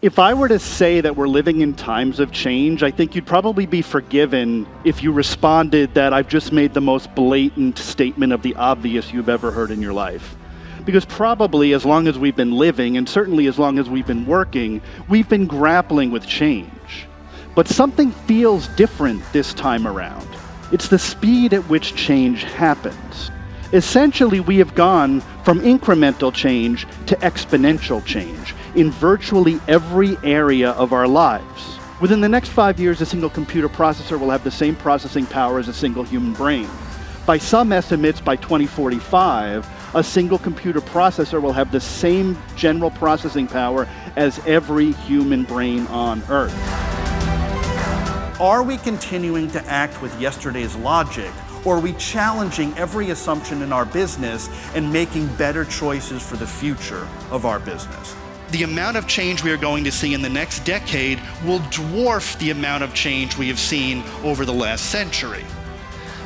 If I were to say that we're living in times of change, I think you'd probably be forgiven if you responded that I've just made the most blatant statement of the obvious you've ever heard in your life. Because probably as long as we've been living, and certainly as long as we've been working, we've been grappling with change. But something feels different this time around. It's the speed at which change happens. Essentially, we have gone from incremental change to exponential change in virtually every area of our lives. Within the next 5 years, a single computer processor will have the same processing power as a single human brain. By some estimates, by 2045, a single computer processor will have the same general processing power as every human brain on Earth. Are we continuing to act with yesterday's logic, or are we challenging every assumption in our business and making better choices for the future of our business? The amount of change we are going to see in the next decade will dwarf the amount of change we have seen over the last century.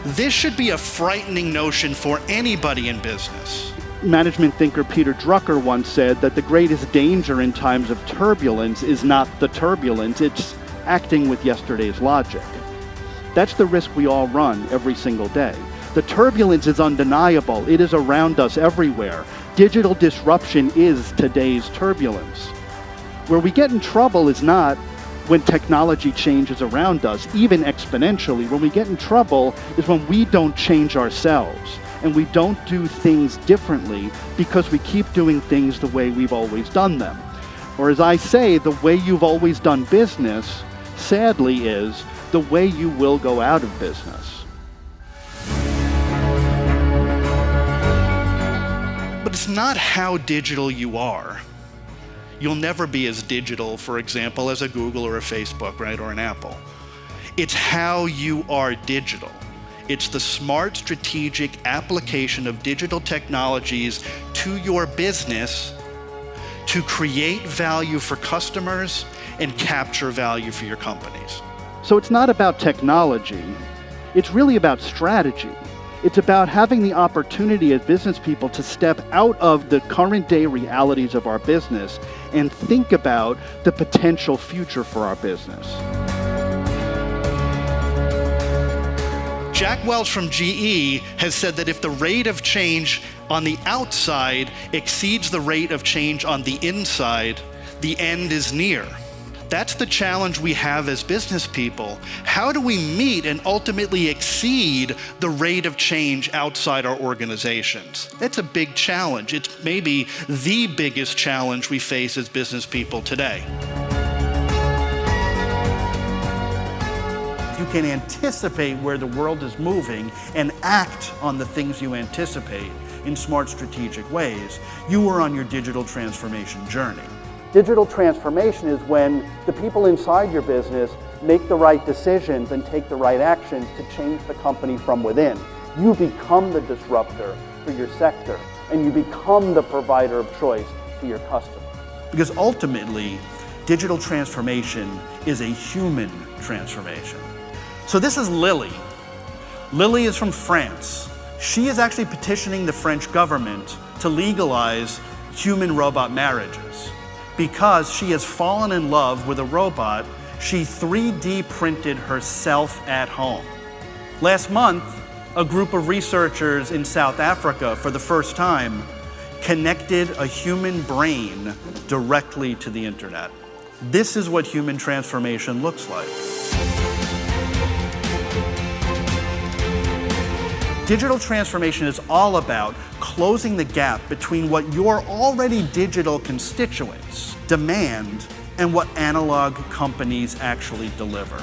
This should be a frightening notion for anybody in business. Management thinker Peter Drucker once said that the greatest danger in times of turbulence is not the turbulence, it's acting with yesterday's logic. That's the risk we all run every single day. The turbulence is undeniable. It is around us everywhere. Digital disruption is today's turbulence. Where we get in trouble is not when technology changes around us, even exponentially. When we get in trouble is when we don't change ourselves and we don't do things differently because we keep doing things the way we've always done them. Or as I say, the way you've always done business, sadly, is the way you will go out of business. But it's not how digital you are. You'll never be as digital, for example, as a Google or a Facebook, right, or an Apple. It's how you are digital. It's the smart, strategic application of digital technologies to your business to create value for customers and capture value for your companies. So it's not about technology. It's really about strategy. It's about having the opportunity as business people to step out of the current day realities of our business and think about the potential future for our business. Jack Welch from GE has said that if the rate of change on the outside exceeds the rate of change on the inside, the end is near. That's the challenge we have as business people. How do we meet and ultimately exceed the rate of change outside our organizations? That's a big challenge. It's maybe the biggest challenge we face as business people today. You can anticipate where the world is moving and act on the things you anticipate in smart, strategic ways. You are on your digital transformation journey. Digital transformation is when the people inside your business make the right decisions and take the right actions to change the company from within. You become the disruptor for your sector, and you become the provider of choice to your customer. Because ultimately, digital transformation is a human transformation. So this is Lily. Lily is from France. She is actually petitioning the French government to legalize human-robot marriages. Because she has fallen in love with a robot, she 3D printed herself at home. Last month, a group of researchers in South Africa, for the first time, connected a human brain directly to the internet. This is what human transformation looks like. Digital transformation is all about closing the gap between what your already digital constituents demand and what analog companies actually deliver.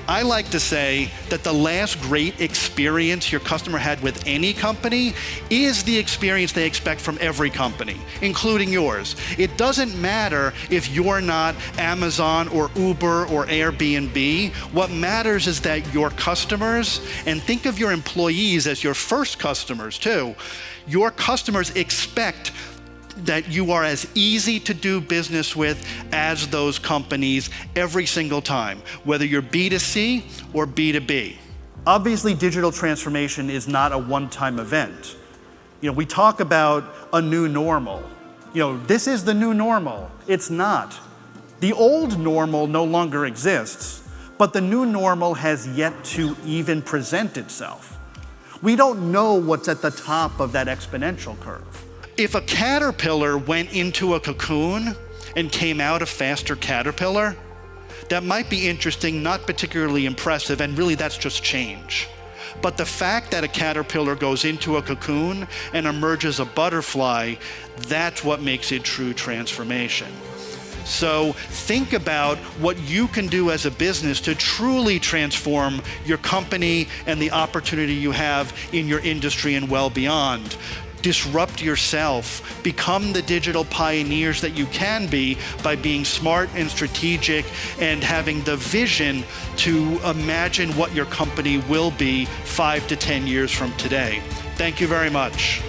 I like to say that the last great experience your customer had with any company is the experience they expect from every company, including yours. It doesn't matter if you're not Amazon or Uber or Airbnb. What matters is that your customers, and think of your employees as your first customers too, your customers expect that you are as easy to do business with as those companies every single time, whether you're B2C or B2B. Obviously, digital transformation is not a one-time event. We talk about a new normal. This is the new normal. It's not. The old normal no longer exists, but the new normal has yet to even present itself. We don't know what's at the top of that exponential curve. If a caterpillar went into a cocoon and came out a faster caterpillar, that might be interesting, not particularly impressive, and really that's just change. But the fact that a caterpillar goes into a cocoon and emerges a butterfly, that's what makes it true transformation. So think about what you can do as a business to truly transform your company and the opportunity you have in your industry and well beyond. Disrupt yourself, become the digital pioneers that you can be by being smart and strategic and having the vision to imagine what your company will be 5 to 10 years from today. Thank you very much.